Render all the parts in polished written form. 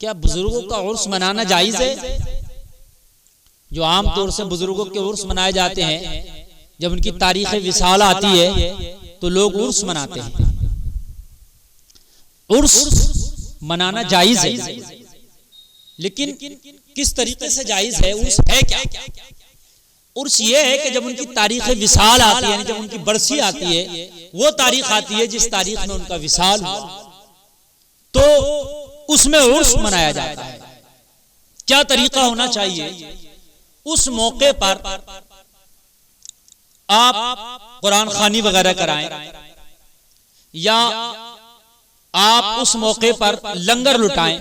क्या बुजुर्गों का उर्स मनाना जायज है? जो आमतौर से बुजुर्गों के उर्स मनाए जाते हैं, जब उनकी तारीख विसाल आती है तो लोग उर्स मनाते हैं। उर्स मनाना जायज है, लेकिन किस तरीके से जायज है? उर्स है क्या? उर्स ये है कि जब उनकी तारीख विसाल आती है, जब उनकी बरसी आती है, वो तारीख आती है जिस तारीख में उनका विसाल हुआ, तो उसमें उर्स मनाया जाता है। क्या तरीका होना चाहिए? उस मौके पर आप कुरान खानी वगैरह कराएं, या आप उस मौके पर लंगर लुटाएं,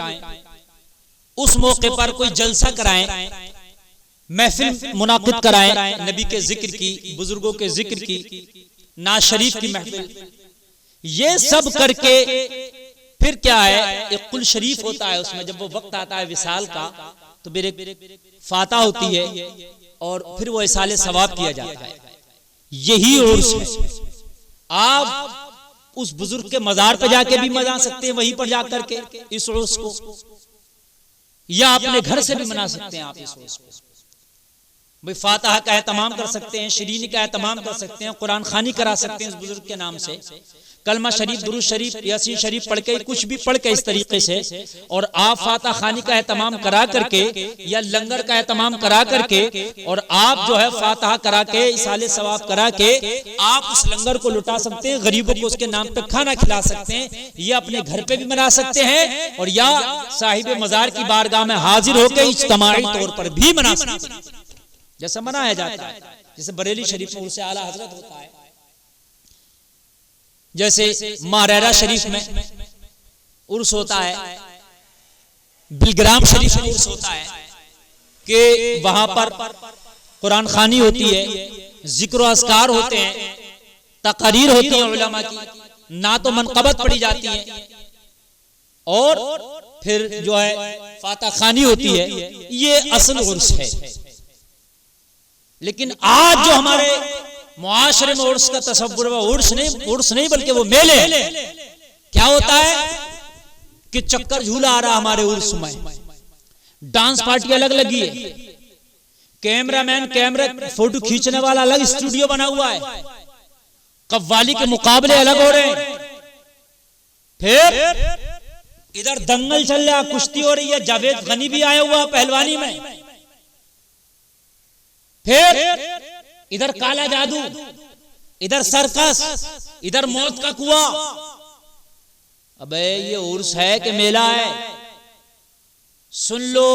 उस मौके पर कोई जलसा कराएं, महफिल मुनाकिद कराएं, नबी के जिक्र की, बुजुर्गों के जिक्र की, नाज शरीफ की महफिल, ये सब करके फिर क्या है, एक कुल शरीफ होता है उसमें। जब वो वक्त आता है विसाल का तो फिर एक फाता होती है और फिर वो इसाले सवाब किया जाता है। यही उर्स है। आप उस बुजुर्ग के मजार पे जाके भी मना सकते हैं, वहीं पर जाकर के इस उर्स को, या अपने घर से भी मना सकते हैं आप इस उर्स को। भाई फातिहा का एहतमाम कर सकते हैं, शरीनी का एहतमाम कर सकते हैं, कुरान खानी करा सकते हैं उस बुजुर्ग के नाम से, कलमा शरीफ, दुरूद शरीफ, यासीन शरीफ पढ़ के, कुछ भी पढ़ के इस तरीके से, और आप फातिहा खानी का एहतमाम करा करके या लंगर का एहतमाम करा करके, और आप जो है फातिहा करा के, इसाले सवाब करा के आप उस लंगर को लुटा सकते हैं, गरीबों को उसके नाम पे खाना खिला सकते हैं। ये अपने घर पे भी मना सकते हैं, और या साहिब मजार की बारगाह में हाजिर होकर इज्तिमाई तौर पर भी मना सकते हैं, जैसे मनाया जाता है। जैसे बरेली शरीफ में उर्स आला हजरत होता है, जैसे मारेरा शरीफ में उर्स होता है, बिलग्राम शरीफ में उर्स होता है कि वहां पर कुरान खानी होती है, जिक्र अस्कार होते हैं, तकरीर होती है उलमा की, ना तो मनकबत पढ़ी जाती है, और फिर जो है फातिहा खानी होती है। ये असल उर्स है। लेकिन आज जो हमारे मुआशरे में उर्स का तसव्वुर है, उर्स नहीं बल्कि वो मेले। क्या होता है कि चक्कर झूला आ रहा हमारे उर्स में, डांस पार्टी अलग लगी है, कैमरामैन कैमरा फोटो खींचने वाला अलग स्टूडियो बना हुआ है, कव्वाली के मुकाबले अलग हो रहे हैं, फिर इधर दंगल चल रहा, कुश्ती हो रही है, जावेद गनी भी आया हुआ पहलवानी में, फिर इधर काला जादू, इधर सर्कस, इधर मौत का कुआं। अबे ये उर्स है कि मेला है? सुन लो,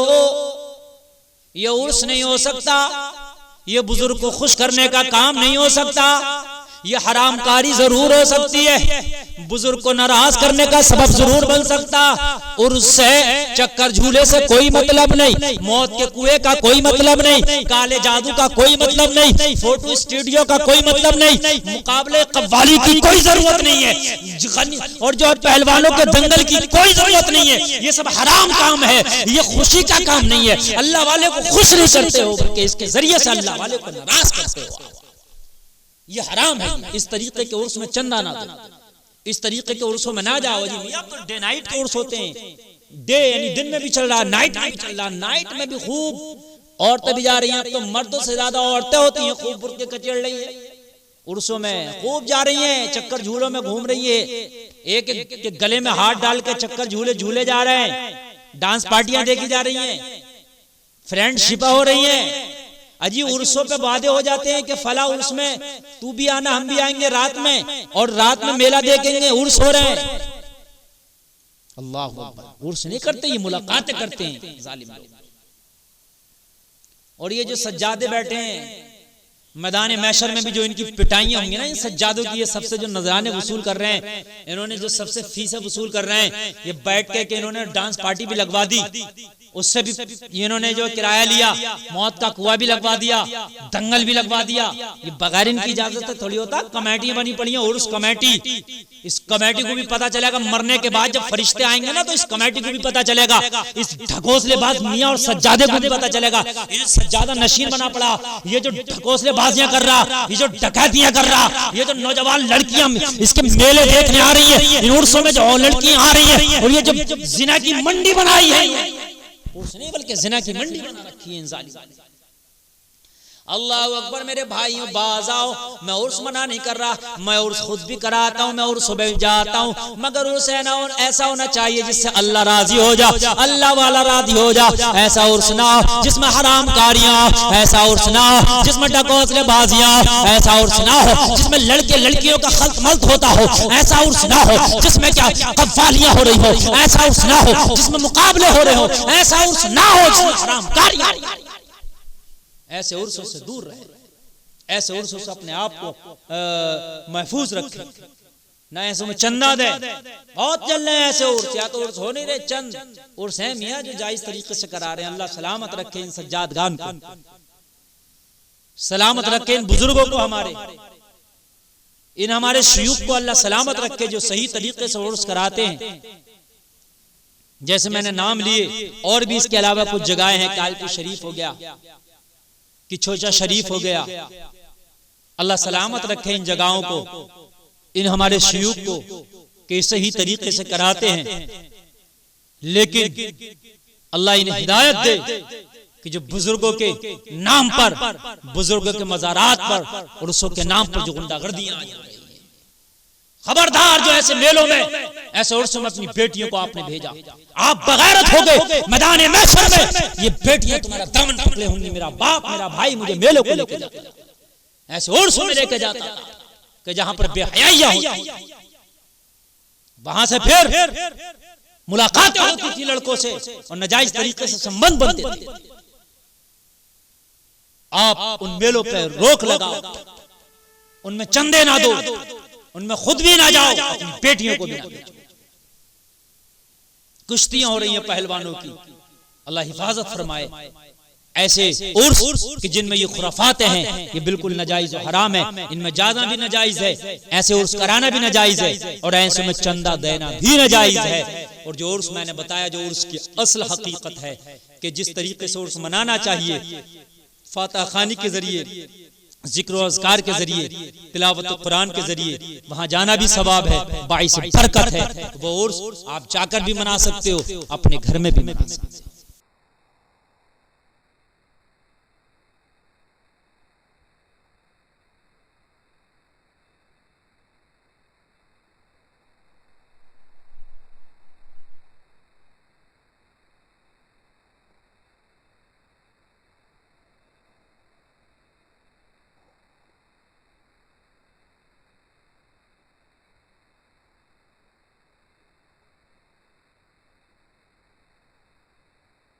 ये उर्स नहीं हो सकता, ये बुजुर्ग को खुश करने का काम नहीं हो सकता, ये हरामकारी जरूर हो सकती है, बुजुर्ग को नाराज करने का सबब जरूर बन सकता। उर्स से, चक्कर झूले से कोई मतलब नहीं, मौत के कुएं का कोई मतलब नहीं, काले जादू का कोई मतलब नहीं, फोटो स्टूडियो का कोई मतलब नहीं, मुकाबले कव्वाली की कोई जरूरत नहीं है, और जो पहलवानों के दंगल की कोई जरूरत नहीं है। ये सब हराम काम है, ये खुशी का काम नहीं है। अल्लाह वाले को खुश नहीं करते हो, बल्कि इसके जरिए से अल्लाह वाले को नाराज करते हो। ये हराम है। इस तरीके के उर्स में चंदा ना दो, इस तरीके के उर्सों में ना जाओ जी। मियां तो डे नाइट के उर्स होते हैं, डे यानी दिन में भी चल रहा, नाइट में भी चल रहा, नाइट में भी खूब औरतें भी जा रही हैं। तो मर्दों से ज्यादा औरतें होती हैं, खूब बुर्के कचड़ रही है, उर्सों में खूब जा रही हैं, चक्कर झूलों में घूम रही है, एक गले में हाथ डाल के चक्कर झूले झूले जा रहे हैं, डांस पार्टियां देखी जा रही हैं, फ्रेंडशिप हो रही है। अजी उर्सों पे वादे हो जाते हैं कि फला उर्स में तू भी आना, हम भी आएंगे रात में, और रात में मेला देखेंगे, उर्स हो रहे हैं। अल्लाह अकबर। उर्स नहीं करते, ये मुलाकातें करते हैं जालिम लोग। और ये जो सज्जादे बैठे हैं मैदान महशर में भी, जो इनकी पिटाइयां होंगी ना इन सज्जादों की, ये सबसे जो नजराने वसूल कर रहे हैं, इन्होंने जो सबसे फीसें वसूल कर रहे हैं, ये बैठ के इन्होंने डांस पार्टी भी लगवा दी, उससे भी इन्होंने जो किराया लिया, मौत का कुआं भी लगवा दिया, दंगल भी लगवा दिया। ये बगैर इनकी इजाजत से थोड़ी होता। कमेटियां बनी पड़ी हैं, उर्स कमेटी, इस कमेटी को भी पता चलेगा मरने के बाद, जब फरिश्ते आएंगे ना, तो इस कमेटी को भी पता चलेगा, इस ढकोसलेबाज मियां और सज्जादे को भी पता चलेगा, ये सज्जादा नशीन बना पड़ा, ये जो ढकोसलेबाजियां कर रहा, ये जो डकैतियां कर रहा, ये जो नौजवान लड़कियां इसके मेले देखने आ रही है, इन उर्सों में जो लड़कियां आ रही है, और ये जो जिना की मंडी बनाई है, उर्स नहीं बल्कि जिना की मंडी बना रखी है इन जालिम। अल्लाह अकबर मेरे भाइयों, बाज आओ, मैं उर्स मना नहीं कर रहा, मैं उर्स खुद भी कराता हूँ, मैं उर्स में जाता हूँ, मगर उर्स है ना ऐसा होना चाहिए जिससे अल्लाह राजी हो जा, अल्लाह वाला राजी हो जा। ऐसा उर्स ना हो जिसमें हराम कारियां, ऐसा उर्स ना हो जिसमें ढकोसलेबाजियां, ऐसा उर्स ना हो जिसमें लड़के लड़कियों का खल्त मल्त होता हो, ऐसा उर्स ना हो जिसमें क्या कव्वालियां हो रही हो, ऐसा उर्स ना हो जिसमें मुकाबले हो रहे हो, ऐसा उर्स ना हो जिसमें हराम कारियां। ऐसे उर्सों से दूर रहे, ऐसे उर्सों से अपने आप को महफूज रखे, ना ऐसे में चंदा दे। बहुत चल रहे हैं ऐसे उर्स, या तो उर्स हो नहीं रहे, चंद उर्स हैं मियां जो जायज तरीके से करा रहे हैं। अल्लाह सलामत रखे इन सज्जादगान को, सलामत रखे इन बुजुर्गों को, हमारे इन हमारे शयूख को अल्लाह सलामत रखे जो सही तरीके से उर्स कराते हैं। जैसे मैंने नाम लिए, और भी इसके अलावा कुछ जगहें हैं, कालपी शरीफ हो गया, कि छोचा शरीफ हो गया। अल्लाह सलामत रखे इन जगहों को, इन हमारे शयूख को, कि सही तरीके से कराते हैं। लेकिन अल्लाह इन्हें हिदायत दे कि जो बुजुर्गों के नाम पर, बुजुर्गों के मज़ारात पर, उर्सों के नाम पर जो गुंडागर्दियां, खबरदार जो ऐसे मेलों में, ऐसे उर्सों में अपनी बेटियों को आपने भेजा, आप बगैरत हो गए मैदान महशर में, ये बेटियां तुम्हारा दामन पकड़े होंगी, मेरा बाप मेरा भाई मुझे मेलों को लेके जाता, ऐसे उर्सों में लेके जाता कि जहां पर बेहयाइयां होती, वहां से फिर मुलाकातें होती थी लड़कों से और नाजायज तरीके से संबंध बनते थे। आप उन मेलों पर रोक लगाओ, उनमें चंदे ना दो, उनमें खुद भी ना जाओ, अपनी बेटियों को भी ना भेजो। कुश्तियां हो रही हैं पहलवानों की, अल्लाह हिफाजत फरमाए। ऐसे उर्स कि जिनमें ये खुराफात हैं, ये बिल्कुल नाजायज और हराम है, इनमें जाना भी नाजायज है, ऐसे उर्स कराना भी नाजायज है, और ऐसे में चंदा देना भी नाजायज है। और जो उर्स मैंने बताया, जो उर्स की असल हकीकत है कि जिस तरीके से उर्स मनाना चाहिए, फातह खानी के जरिए, जिक्र और अज़कार के जरिए, तिलावत कुरान के जरिए, वहां जाना भी सवाब है, बाइस बरकत है। वो उर्स आप जाकर भी मना सकते हो, अपने घर में भी मना सकते हो।